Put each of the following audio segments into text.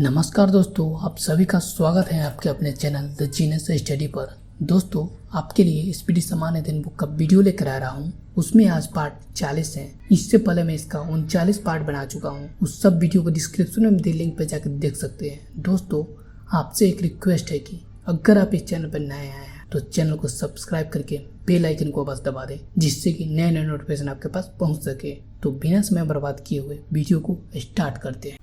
नमस्कार दोस्तों, आप सभी का स्वागत है आपके अपने चैनल द जीनियस स्टडी पर। दोस्तों, आपके लिए स्पीडी सामान्य दिन बुक का वीडियो लेकर आ रहा हूँ। उसमें आज पार्ट 40 है। इससे पहले मैं इसका 39 पार्ट बना चुका हूँ। उस सब वीडियो को डिस्क्रिप्शन में दे लिंक पर जाकर देख सकते हैं। दोस्तों, आपसे एक रिक्वेस्ट है कि अगर आप इस चैनल पर नए आए हैं तो चैनल को सब्सक्राइब करके बेल आइकन को बस दबा दें, जिससे कि नए नए नोटिफिकेशन आपके पास पहुँच सके। तो बिना समय बर्बाद किए हुए वीडियो को स्टार्ट करते हैं।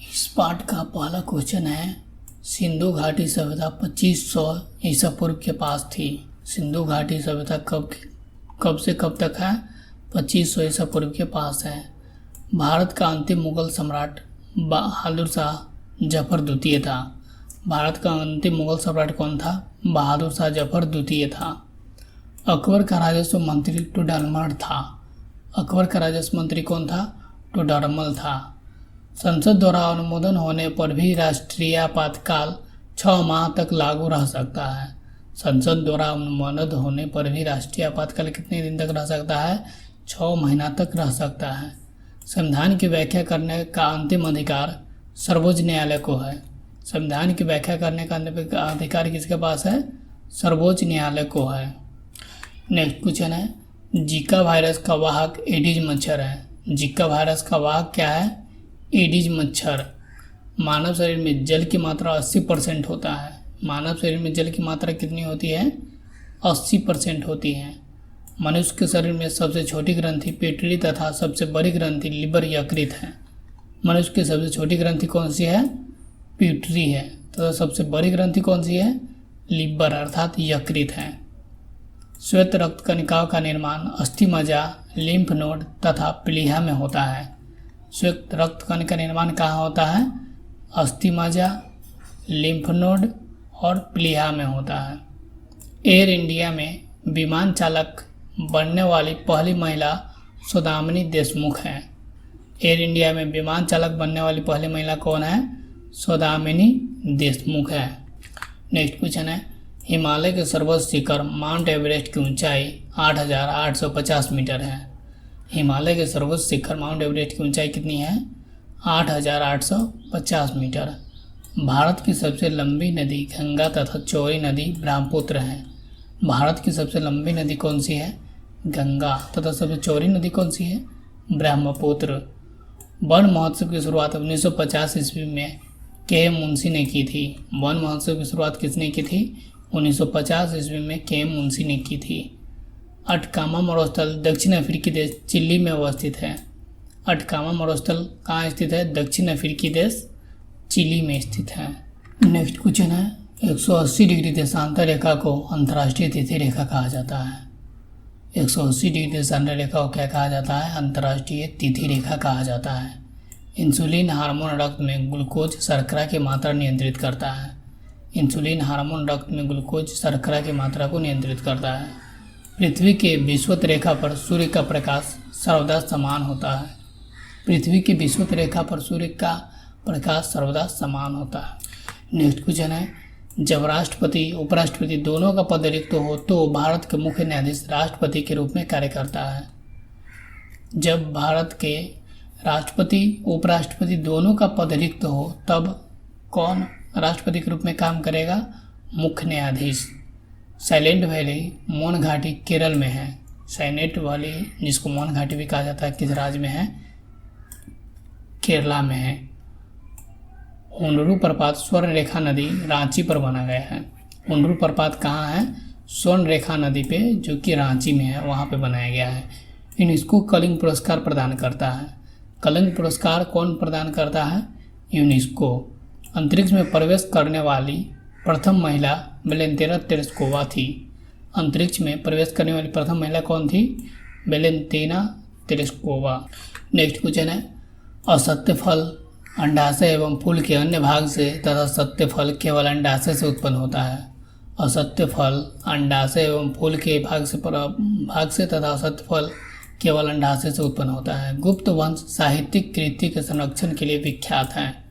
इस पार्ट का पहला क्वेश्चन है, सिंधु घाटी सभ्यता 2500 ईसा पूर्व के पास थी। सिंधु घाटी सभ्यता कब से कब तक है? 2500 ईसा पूर्व के पास है। भारत का अंतिम मुगल सम्राट बहादुर शाह जफर द्वितीय था। भारत का अंतिम मुगल सम्राट कौन था? बहादुर शाह जफर द्वितीय था। अकबर का राजस्व मंत्री टोडरमल था। अकबर का राजस्व मंत्री कौन था? टोडरमल था। संसद द्वारा अनुमोदन होने पर भी राष्ट्रीय आपातकाल 6 माह तक लागू रह सकता है। संसद द्वारा अनुमोदन होने पर भी राष्ट्रीय आपातकाल कितने दिन तक रह सकता है? 6 महीना तक रह सकता है। संविधान की व्याख्या करने का अंतिम अधिकार सर्वोच्च न्यायालय को है। संविधान की व्याख्या करने का अंतिम अधिकार किसके पास है? सर्वोच्च न्यायालय को है। नेक्स्ट क्वेश्चन है, जीका वायरस का वाहक एडिज मच्छर है। जीका वायरस का वाहक क्या है? एडिज मच्छर। मानव शरीर में जल की मात्रा 80% होता है। मानव शरीर में जल की मात्रा कितनी होती है? 80% होती है। मनुष्य के शरीर में सबसे छोटी ग्रंथि पेटरी तथा सबसे बड़ी ग्रंथि लिवर यकृत है। मनुष्य की सबसे छोटी ग्रंथि कौन सी है? पेटरी है। तथा सबसे बड़ी ग्रंथि कौन सी है? लिवर अर्थात यकृत है। श्वेत रक्त कणिकाओं का निर्माण अस्थि मज्जा, लिम्फ नोड तथा प्लीहा में होता है। श्वेत रक्त कण का निर्माण कहाँ होता है? अस्थि मज्जा, लिम्फ नोड और प्लीहा में होता है। एयर इंडिया में विमान चालक बनने वाली पहली महिला सौदामिनी देशमुख है। एयर इंडिया में विमान चालक बनने वाली पहली महिला कौन है? सौदामिनी देशमुख है। नेक्स्ट क्वेश्चन है, हिमालय के सर्वोच्च शिखर माउंट एवरेस्ट की ऊंचाई 8,850 मीटर है। हिमालय के सर्वोच्च शिखर माउंट एवरेस्ट की ऊंचाई कितनी है? 8,850 मीटर। भारत की सबसे लंबी नदी गंगा तथा चौड़ी नदी ब्रह्मपुत्र है। भारत की सबसे लंबी नदी कौन सी है? गंगा। तथा सबसे चौड़ी नदी कौन सी है? ब्रह्मपुत्र। वन महोत्सव की शुरुआत 1950 ईस्वी में के एम मुंशी ने की थी। वन महोत्सव की शुरुआत किसने की थी? 1950 ईस्वी में के एम मुंशी ने की थी। अटकामा मरुस्थल दक्षिण अफ्रीकी देश चिली में अवस्थित है। अटकामा मरुस्थल कहाँ स्थित है? दक्षिण अफ्रीकी देश चिली में स्थित है। नेक्स्ट क्वेश्चन है, 180 डिग्री देशांतर रेखा को अंतर्राष्ट्रीय तिथि रेखा कहा जाता है। 180 डिग्री देशांतर रेखा को क्या कहा जाता है? अंतर्राष्ट्रीय तिथि रेखा कहा जाता है। इंसुलिन हार्मोन रक्त में ग्लूकोज शर्करा की मात्रा नियंत्रित करता है। इंसुलिन हार्मोन रक्त में ग्लूकोज शर्करा की मात्रा को नियंत्रित करता है। पृथ्वी के विषुवत रेखा पर सूर्य का प्रकाश सर्वदा समान होता है। पृथ्वी की विषुवत रेखा पर सूर्य का प्रकाश सर्वदा समान होता है। नेक्स्ट क्वेश्चन है, जब राष्ट्रपति उपराष्ट्रपति दोनों का पद रिक्त हो तो भारत के मुख्य न्यायाधीश राष्ट्रपति के रूप में कार्य करता है। जब भारत के राष्ट्रपति उपराष्ट्रपति दोनों का पद रिक्त हो तब कौन राष्ट्रपति के रूप में काम करेगा? मुख्य न्यायाधीश। साइलेंट वैली मौन घाटी केरल में है। साइलेंट वैली जिसको मौन घाटी भी कहा जाता है किस राज्य में है? केरला में है। हुंडरू प्रपात स्वर्ण रेखा नदी रांची पर बना गया है। हुंडरू प्रपात कहाँ है? स्वर्ण रेखा नदी पे, जो कि रांची में है, वहाँ पे बनाया गया है। यूनेस्को कलिंग पुरस्कार प्रदान करता है। कलिंग पुरस्कार कौन प्रदान करता है? यूनेस्को। अंतरिक्ष में प्रवेश करने वाली प्रथम महिला वेलेंतिना तेरेस्कोवा थी। अंतरिक्ष में प्रवेश करने वाली प्रथम महिला कौन थी? वेलेंतिना तेरेस्कोवा। नेक्स्ट क्वेश्चन है, असत्य फल अंडाशय एवं फूल के अन्य भाग से तथा सत्य फल केवल अंडाशय से उत्पन्न होता है। असत्य फल अंडाशय एवं फूल के भाग से तथा असत्य फल केवल अंडाशय से उत्पन्न होता है। गुप्त वंश साहित्यिक कृति के संरक्षण के लिए विख्यात है।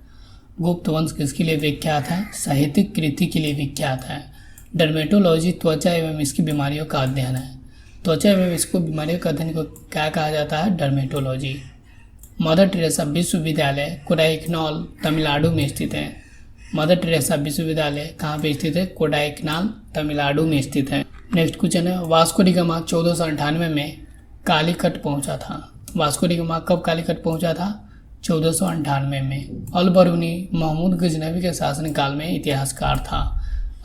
गुप्त वंश किसके लिए विख्यात है? साहित्यिक कृति के लिए विख्यात है। डर्मेटोलॉजी त्वचा एवं इसकी बीमारियों का अध्ययन है। त्वचा एवं इसको बीमारियों का अध्ययन को क्या कहा जाता है? डर्मेटोलॉजी। मदर टेरेसा विश्वविद्यालय कोडाइकनाल तमिलनाडु में स्थित है। मदर टेरेसा विश्वविद्यालय कहाँ पे स्थित है? कोडाइकनाल तमिलनाडु में स्थित है। नेक्स्ट क्वेश्चन है, वास्को डी गामा 1498 में कालीकट पहुंचा था। वास्को डी गामा कब कालीकट पहुंचा था? 1498 में। अल बरूनी महमूद गजनवी के शासनकाल में इतिहासकार था।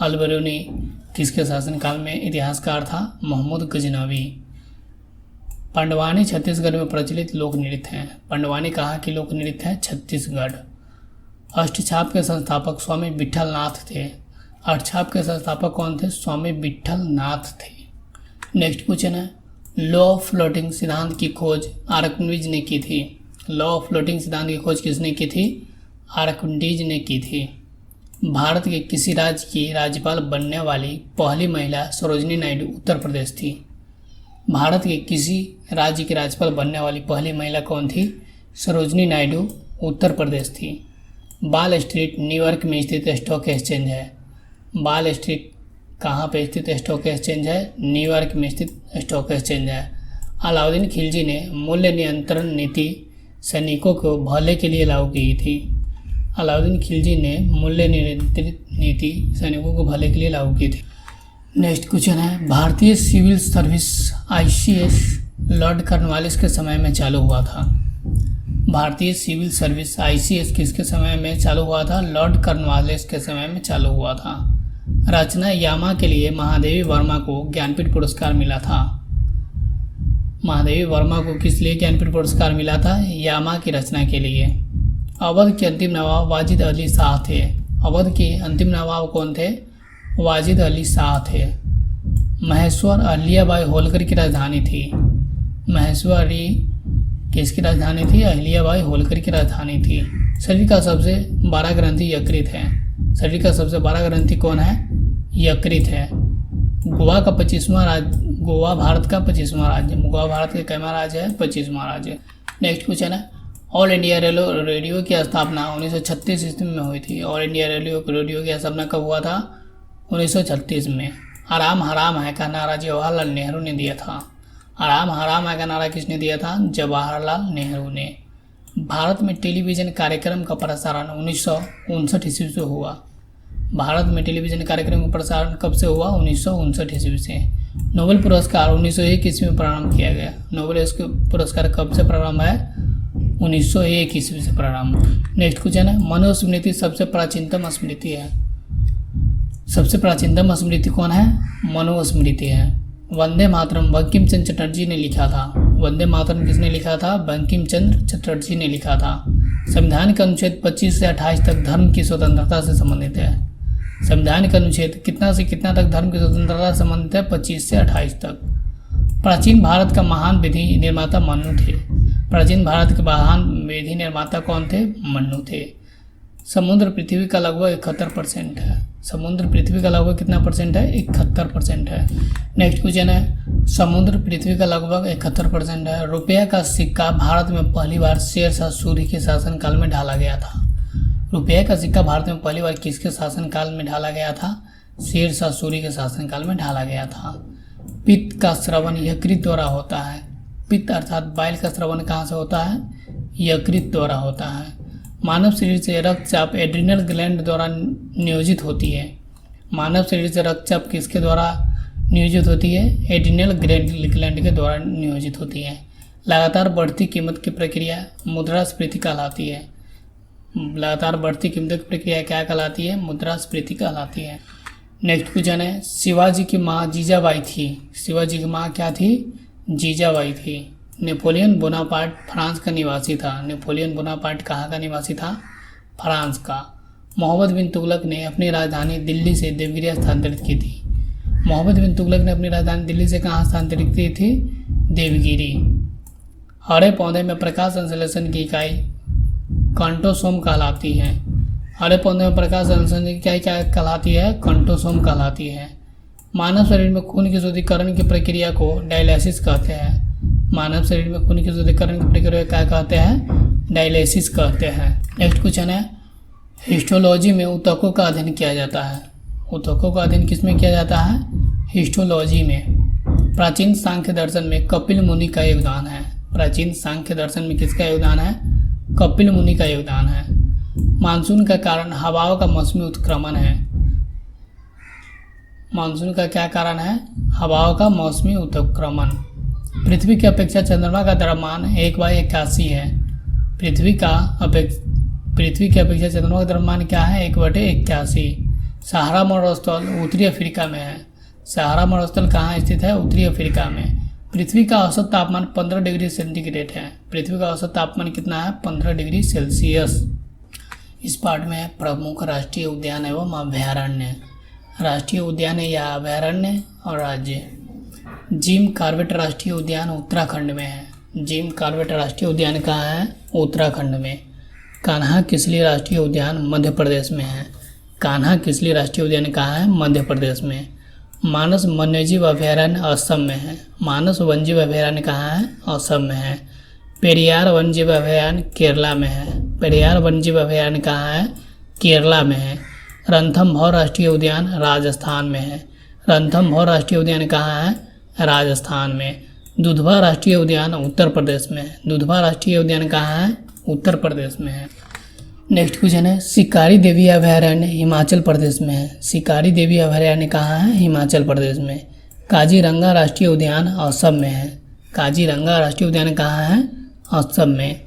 अल बरूनी किसके शासनकाल में इतिहासकार था? महमूद गजनवी। पंडवानी छत्तीसगढ़ में प्रचलित लोक नृत्य हैं। पंडवानी कहाँ की लोक नृत्य है? छत्तीसगढ़। अष्टछाप के संस्थापक स्वामी विट्ठल नाथ थे। अष्टछाप के संस्थापक कौन थे? स्वामी विट्ठल नाथ थे। नेक्स्ट क्वेश्चन है, लॉ ऑफ फ्लोटिंग सिद्धांत की खोज आर्किमिडीज ने की थी। लॉ ऑफ फ्लोटिंग सिद्धांत की खोज किसने की थी? आर्किमिडीज ने की थी। भारत के किसी राज्य की राज्यपाल बनने वाली पहली महिला सरोजिनी नायडू उत्तर प्रदेश थी। भारत के किसी राज्य की राज्यपाल बनने वाली पहली महिला कौन थी? सरोजिनी नायडू उत्तर प्रदेश थी। बाल स्ट्रीट न्यूयॉर्क में स्थित स्टॉक एक्सचेंज है। बाल स्ट्रीट कहाँ पे स्थित स्टॉक एक्सचेंज है? न्यूयॉर्क में स्थित स्टॉक एक्सचेंज है। अलाउद्दीन खिलजी ने मूल्य नियंत्रण नीति सैनिकों को भले के लिए लागू की थी। अलाउद्दीन खिलजी ने मूल्य नियंत्रित नीति सैनिकों को भले के लिए लागू की थी। नेक्स्ट क्वेश्चन है, भारतीय civil service ICS Lord Cornwallis के समय में चालू हुआ था। भारतीय सिविल सर्विस ICS किसके समय में चालू हुआ था? लॉर्ड कॉर्नवालिस के समय में चालू हुआ था। रचना यामा के लिए महादेवी वर्मा को ज्ञानपीठ पुरस्कार मिला था। महादेवी वर्मा को किस लिए ज्ञानपीठ पुरस्कार मिला था? यामा की रचना के लिए। अवध के अंतिम नवाब वाजिद अली शाह थे। अवध के अंतिम नवाब कौन थे? वाजिद अली शाह थे। महेश्वर अहिल्याबाई होलकर की राजधानी थी। महेश्वरी किसकी राजधानी थी? अहिल्याबाई होलकर की राजधानी थी। शरीर का सबसे बड़ा ग्रंथि यकृत है। शरीर का सबसे बड़ा ग्रंथि कौन है? यकृत है। गोवा का 25वां राज्य, गोवा भारत का 25वां राज्य, गोवा भारत का कैमा राज्य है? 25वां राज्य। नेक्स्ट क्वेश्चन है, ऑल इंडिया रेडियो की स्थापना 1936 ईस्वी में हुई थी। ऑल इंडिया रेडियो की स्थापना कब हुआ था? 1936 में। आराम हराम है का नारा जवाहरलाल नेहरू ने दिया था। आराम हराम है का नारा किसने दिया था? जवाहरलाल नेहरू ने। भारत में टेलीविज़न कार्यक्रम का प्रसारण 1959 ईस्वी से हुआ। भारत में टेलीविज़न कार्यक्रम का प्रसारण कब से हुआ? 1959 ईस्वी से। नोबेल पुरस्कार 1901 ईस्वी में प्रारंभ किया गया। नोबेल पुरस्कार कब से प्रारंभ है? 1901 ईस्वी से प्रारंभ। नेक्स्ट क्वेश्चन है, मनुस्मृति सबसे प्राचीनतम स्मृति है। सबसे प्राचीनतम स्मृति कौन है? मनुस्मृति है। वंदे मातरम बंकिम चंद्र चटर्जी ने लिखा था। वंदे मातरम किसने लिखा था? बंकिम चंद्र चटर्जी ने लिखा था। संविधान के अनुच्छेद 25 से 28 तक धर्म की स्वतंत्रता से संबंधित है। संविधान का अनुच्छेद कितना से कितना तक धर्म की स्वतंत्रता से संबंधित है? 25 से 28 तक। प्राचीन भारत का महान विधि निर्माता मनु थे। प्राचीन भारत के महान विधि निर्माता कौन थे? मनु थे। समुद्र पृथ्वी का लगभग 71% है। समुद्र पृथ्वी का लगभग कितना परसेंट है? 71% है। नेक्स्ट क्वेश्चन है, समुद्र पृथ्वी का लगभग 71% है। रुपया का सिक्का भारत में पहली बार शेरशाह सूरी के शासनकाल में ढाला गया था। रुपये का सिक्का भारत में पहली बार किसके शासनकाल में ढाला गया था? शेरशाह सूरी के शासनकाल में ढाला गया था। पित्त का श्रवण यकृत द्वारा होता है। पित्त अर्थात बाइल का श्रवण कहाँ से होता है? यकृत द्वारा होता है। मानव शरीर से रक्तचाप एड्रिनल ग्लैंड द्वारा नियोजित होती है। मानव शरीर से रक्तचाप किसके द्वारा नियोजित होती है? एड्रिनल ग्लैंड के द्वारा नियोजित होती है। लगातार बढ़ती कीमत की प्रक्रिया मुद्रास्फीति कहलाती है। लगातार बढ़ती कीमत की प्रक्रिया क्या कहलाती है? मुद्रास्फीति कहलाती है। नेक्स्ट क्वेश्चन है, शिवाजी की माँ जीजाबाई थी। शिवाजी की माँ क्या थी? जीजाबाई थी। नेपोलियन बोनापार्ट फ्रांस का निवासी था। नेपोलियन बोनापार्ट कहाँ का निवासी था? फ्रांस का। मोहम्मद बिन तुगलक ने अपनी राजधानी दिल्ली से देवगिरी स्थानांतरित की थी। मोहम्मद बिन तुगलक ने अपनी राजधानी दिल्ली से कहाँ स्थानांतरित की थी? देवगिरी। हरे पौधे में प्रकाश संश्लेषण की इकाई कंटोसोम कहलाती है। हरे पौधे में प्रकाश संश्लेषण की इकाई क्या कहलाती है? कंटोसोम कहलाती है। मानव शरीर में खून की शुद्धिकरण की प्रक्रिया को डायलिसिस कहते हैं। मानव शरीर में खून की शुद्धिकरण की प्रक्रिया क्या कहते हैं? डायलिसिस कहते हैं। नेक्स्ट क्वेश्चन है, हिस्टोलॉजी में ऊतकों का अध्ययन किया जाता है। ऊतकों का अध्ययन किसमें किया जाता है? हिस्टोलॉजी में। प्राचीन सांख्य दर्शन में कपिल मुनि का योगदान है। प्राचीन सांख्य दर्शन में किसका योगदान है? कपिल मुनि का योगदान है। मानसून का कारण हवाओं का मौसमी उत्क्रमण है। मानसून का क्या कारण है? हवाओं का मौसमी उत्क्रमण। पृथ्वी की अपेक्षा चंद्रमा का द्रव्यमान 1/81 है। पृथ्वी की अपेक्षा चंद्रमा का द्रव्यमान क्या है? 1/81। सहारा मरुस्थल उत्तरी अफ्रीका में है। सहारा मरुस्थल कहाँ स्थित है? उत्तरी अफ्रीका में। पृथ्वी का औसत तापमान 15 डिग्री सेंटीग्रेड है। पृथ्वी का औसत तापमान कितना है? 15 डिग्री सेल्सियस। इस पार्ट में प्रमुख राष्ट्रीय उद्यान एवं अभयारण्य। राष्ट्रीय उद्यान या अभयारण्य और राज्य। जिम कॉर्बेट राष्ट्रीय उद्यान उत्तराखंड में है। जिम कॉर्बेट राष्ट्रीय उद्यान कहाँ है? उत्तराखंड में। कान्हा किसली राष्ट्रीय उद्यान मध्य प्रदेश में है। कान्हा किसली राष्ट्रीय उद्यान कहाँ है? मध्य प्रदेश में। मानस वन्यजीव अभयारण्य असम में है। मानस वन्यजीव अभयारण्य कहाँ है? असम में है। पेरियार वन्यजीव अभयारण्य केरला में है। पेरियार वन्यजीव अभयारण्य कहाँ है? केरला में है। रणथंभौर राष्ट्रीय उद्यान राजस्थान में है। रणथंभौर राष्ट्रीय उद्यान कहाँ है? राजस्थान में। दुधवा राष्ट्रीय उद्यान उत्तर प्रदेश में है। दुधवा राष्ट्रीय उद्यान कहाँ है? उत्तर प्रदेश में है। नेक्स्ट क्वेश्चन है, शिकारी देवी अभयारण्य हिमाचल प्रदेश में है। शिकारी देवी अभयारण्य कहाँ है? हिमाचल प्रदेश में। काजीरंगा राष्ट्रीय उद्यान असम में है। काजीरंगा राष्ट्रीय उद्यान कहाँ है? असम में।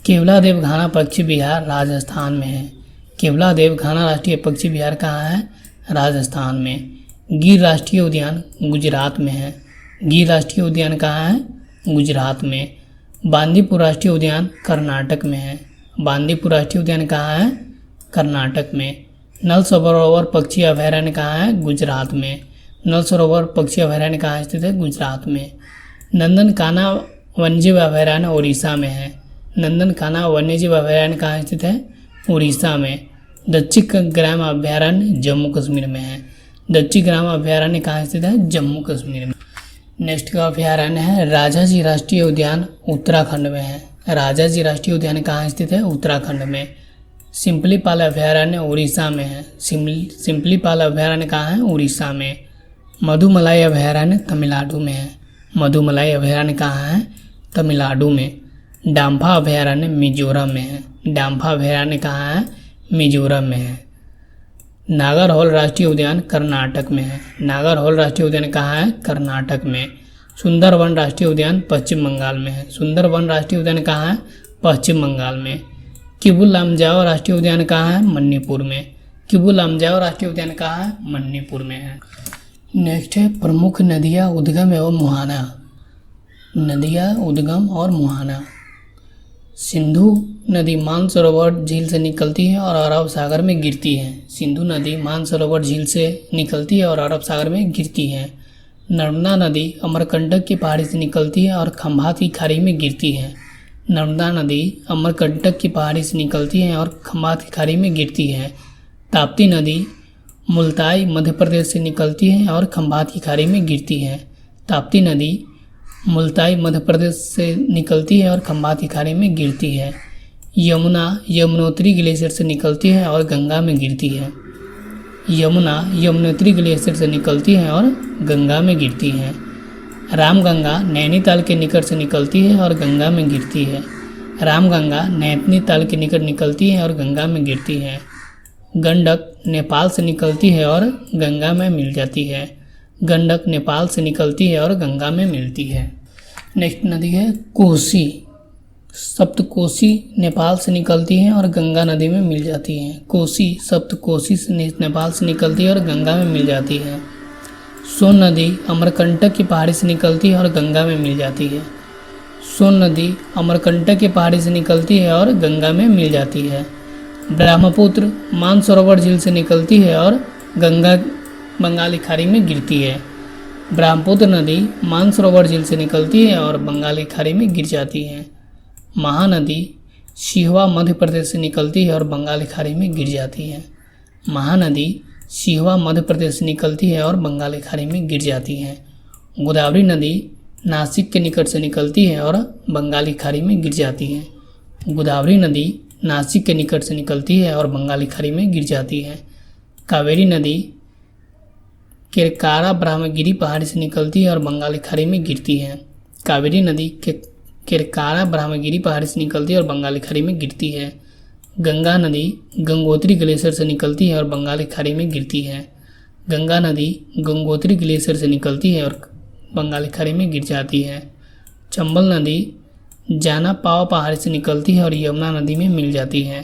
केवलादेव घाना पक्षी विहार राजस्थान में है। केवलादेव घाना राष्ट्रीय पक्षी विहार कहाँ है? राजस्थान में। गिर राष्ट्रीय उद्यान गुजरात में है। गिर राष्ट्रीय उद्यान कहाँ है? गुजरात में। बांदीपुर राष्ट्रीय उद्यान कर्नाटक में है। बांदीपुर राष्ट्रीय उद्यान कहाँ है? कर्नाटक में। नल सरोवर पक्षी अभयारण्य कहाँ है? गुजरात में। नल सरोवर पक्षी अभयारण्य कहाँ स्थित है? गुजरात में। नंदनकाना वन्यजीव अभयारण्य उड़ीसा में है। नंदनकाना वन्यजीव अभयारण्य कहाँ स्थित है? उड़ीसा में। दक्षिण ग्राम अभयारण्य जम्मू कश्मीर में है। दक्षिण ग्राम अभयारण्य कहाँ स्थित है? जम्मू कश्मीर में। नेक्स्ट का अभयारण्य है राजाजी राष्ट्रीय उद्यान उत्तराखंड में है। राजाजी राष्ट्रीय उद्यान कहाँ स्थित है? उत्तराखंड में। सिंपलीपाल अभयारण्य उड़ीसा में है। सिंपलीपाल अभयारण्य कहाँ है? उड़ीसा में। मधुमलाई अभयारण्य तमिलनाडु में है। मधुमलाई अभयारण्य कहाँ है? तमिलनाडु में। डाम्फा अभयारण्य मिजोरम में है। डाम्फा अभयारण्य कहाँ है? मिजोरम में है। नागरहोल राष्ट्रीय उद्यान कर्नाटक में है। नागरहोल राष्ट्रीय उद्यान कहाँ है? कर्नाटक में। सुंदरवन राष्ट्रीय उद्यान पश्चिम बंगाल में है। सुंदरवन राष्ट्रीय उद्यान कहाँ है? पश्चिम बंगाल में। किबु लामजाओ राष्ट्रीय उद्यान कहाँ है? मणिपुर में। किबु लामजाओ राष्ट्रीय उद्यान कहाँ है? मणिपुर में है। नेक्स्ट है प्रमुख नदियाँ उद्गम एवं मुहाना। नदियाँ उद्गम और मुहाना। सिंधु नदी मानसरोवर झील से निकलती है और अरब सागर में गिरती है। सिंधु नदी मानसरोवर झील से निकलती है और अरब सागर में गिरती है। नर्मदा नदी अमरकंटक की पहाड़ी से निकलती है और खंभात की खाड़ी में गिरती है। नर्मदा नदी अमरकंटक की पहाड़ी से निकलती है और खंभात की खाड़ी में गिरती है। ताप्ती नदी मुल्ताई मध्य प्रदेश से निकलती है और खंभात की खाड़ी में गिरती है। ताप्ती नदी मुल्ताई मध्य प्रदेश से निकलती है और खंभात की खाड़ी में गिरती है। यमुना यमुनोत्री ग्लेशियर से निकलती है और गंगा में गिरती है। यमुना यमुनोत्री ग्लेशियर से निकलती है और गंगा में गिरती है। रामगंगा नैनीताल के निकट से निकलती है और गंगा में गिरती है। रामगंगा नैनीताल के निकट निकलती है और गंगा में गिरती है। गंडक नेपाल से निकलती है और गंगा में मिल जाती है। गंडक नेपाल से निकलती है और गंगा में मिलती है। नेक्स्ट नदी है कोसी। सप्तकोसी नेपाल से निकलती है और गंगा नदी में मिल जाती है। कोसी सप्तकोसी से नेपाल से निकलती है और गंगा में मिल जाती है। सोन नदी अमरकंटक की पहाड़ी से निकलती है और गंगा में मिल जाती है। सोन नदी अमरकंटक की पहाड़ी से निकलती है और गंगा में मिल जाती है। ब्रह्मपुत्र मानसरोवर झील से निकलती है और गंगा बंगाली खाड़ी में गिरती है। ब्रह्मपुत्र नदी मानसरोवर झील से निकलती है और बंगाली खाड़ी में गिर जाती है। महानदी सिहवा मध्य प्रदेश से निकलती है और बंगाली खाड़ी में गिर जाती है। महानदी सिहवा मध्य प्रदेश से निकलती है और बंगाली खाड़ी में गिर जाती है। गोदावरी नदी नासिक के निकट से निकलती है और बंगाली खाड़ी में गिर जाती है। गोदावरी नदी नासिक के निकट से निकलती है और बंगाली खाड़ी में गिर जाती है। कावेरी नदी केरकारा ब्रह्मगिरी पहाड़ी से निकलती है और बंगाली खाड़ी में गिरती है। कावेरी नदी के किरकारा ब्रह्मगिरी पहाड़ी से निकलती है और बंगाली खाड़ी में गिरती है। गंगा नदी गंगोत्री ग्लेशियर से निकलती है और बंगाली खाड़ी में गिरती है। गंगा नदी गंगोत्री ग्लेशियर से निकलती है और बंगाली खाड़ी में गिर जाती है। चंबल नदी जाना पाव पहाड़ी से निकलती है और यमुना नदी में मिल जाती है।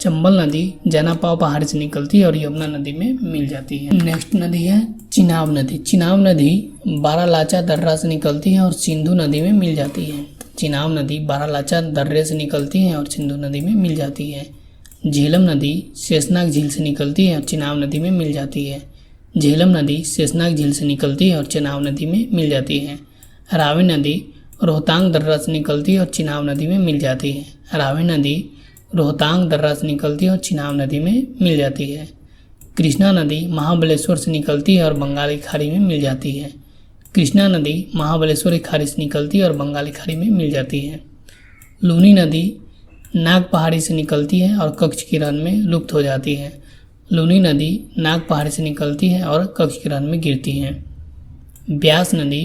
चंबल नदी जाना पाव पहाड़ी से निकलती है और यमुना नदी में मिल जाती है। नेक्स्ट नदी है चिनाब नदी। चिनाब नदी बारालाचा दर्रा से निकलती है और सिंधु नदी में मिल जाती है। चिनाब नदी बारालाचा दर्रे से निकलती है और सिंधु नदी में मिल जाती है। झेलम नदी शेषनाग झील से निकलती है और चिनाब नदी में मिल जाती है। झेलम नदी शेषनाग झील से निकलती है और चिनाब नदी में मिल जाती है। रावी नदी रोहतांग दर्रा से निकलती है और चिनाब नदी में मिल जाती है। रावी नदी रोहतांग दर्रा से निकलती है और चिनाब नदी में मिल जाती है। कृष्णा नदी महाबलेश्वर से निकलती है और बंगाली खाड़ी में मिल जाती है। कृष्णा नदी महाबलेश्वर की खाड़ी से निकलती है और बंगाली खाड़ी में मिल जाती है। लूनी नदी नाग पहाड़ी से निकलती है और कच्छ की रण में लुप्त हो जाती है। लूनी नदी नाग पहाड़ी से निकलती है और कच्छ की रण में गिरती है। ब्यास नदी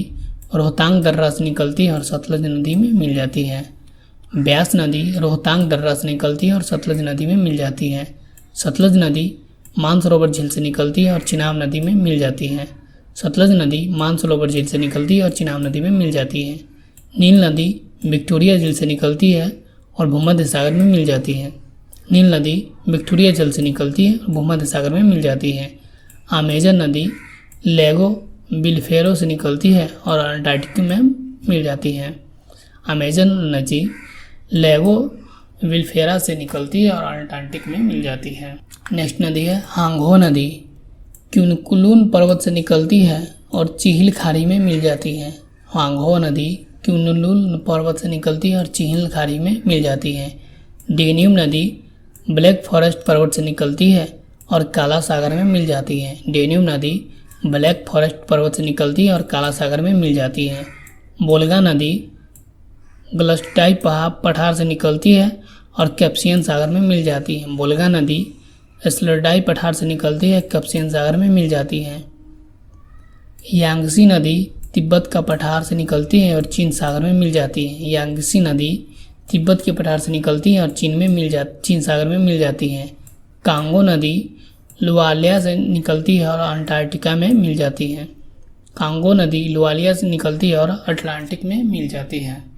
रोहतांग दर्रा से निकलती है और सतलज नदी में मिल जाती है। ब्यास नदी रोहतांग दर्रा से निकलती है और सतलज नदी में मिल जाती है। सतलज नदी मानसरोवर झील से निकलती है और चिनाब नदी में मिल जाती है। सतलज नदी मानसरोवर झील से निकलती है और चिनाब नदी में मिल जाती है। नील नदी विक्टोरिया झील से निकलती है और भूमध्य सागर में मिल जाती है। नील नदी विक्टोरिया झील से निकलती है और भूमध्य सागर में मिल जाती है। अमेजन नदी लेगो बिलफेरो से निकलती है और अंटार्कटिक में मिल जाती है। अमेजन नदी लेगो विलफेरा से निकलती है और अंटार्कटिक में मिल जाती है। नेक्स्ट नदी है हांगहो नदी। क्युनकुलुन पर्वत से निकलती है और चिहिल खाड़ी में मिल जाती है। हांगहो नदी क्युनलुन पर्वत से निकलती है और चिहिल खाड़ी में मिल जाती है। डेनियम नदी ब्लैक फॉरेस्ट पर्वत से निकलती है और काला सागर में मिल जाती है। डेनियम नदी ब्लैक फॉरेस्ट पर्वत से निकलती है और काला सागर में मिल जाती है। बोलगा नदी ग्लस्टाई पठार से निकलती है और कैप्सियन सागर में मिल जाती है। बोलगा नदी स्लर्डाई पठार से निकलती है, कैप्सियन सागर में मिल जाती है। यांगसी नदी तिब्बत का पठार से निकलती है और चीन सागर में मिल जाती है। यांगसी नदी तिब्बत के पठार से निकलती है और चीन सागर में मिल जाती है। कांगो नदी लुआलिया से निकलती है और अंटार्कटिका में मिल जाती है। कांगो नदी लुआलिया से निकलती है और अटलांटिक में मिल जाती है।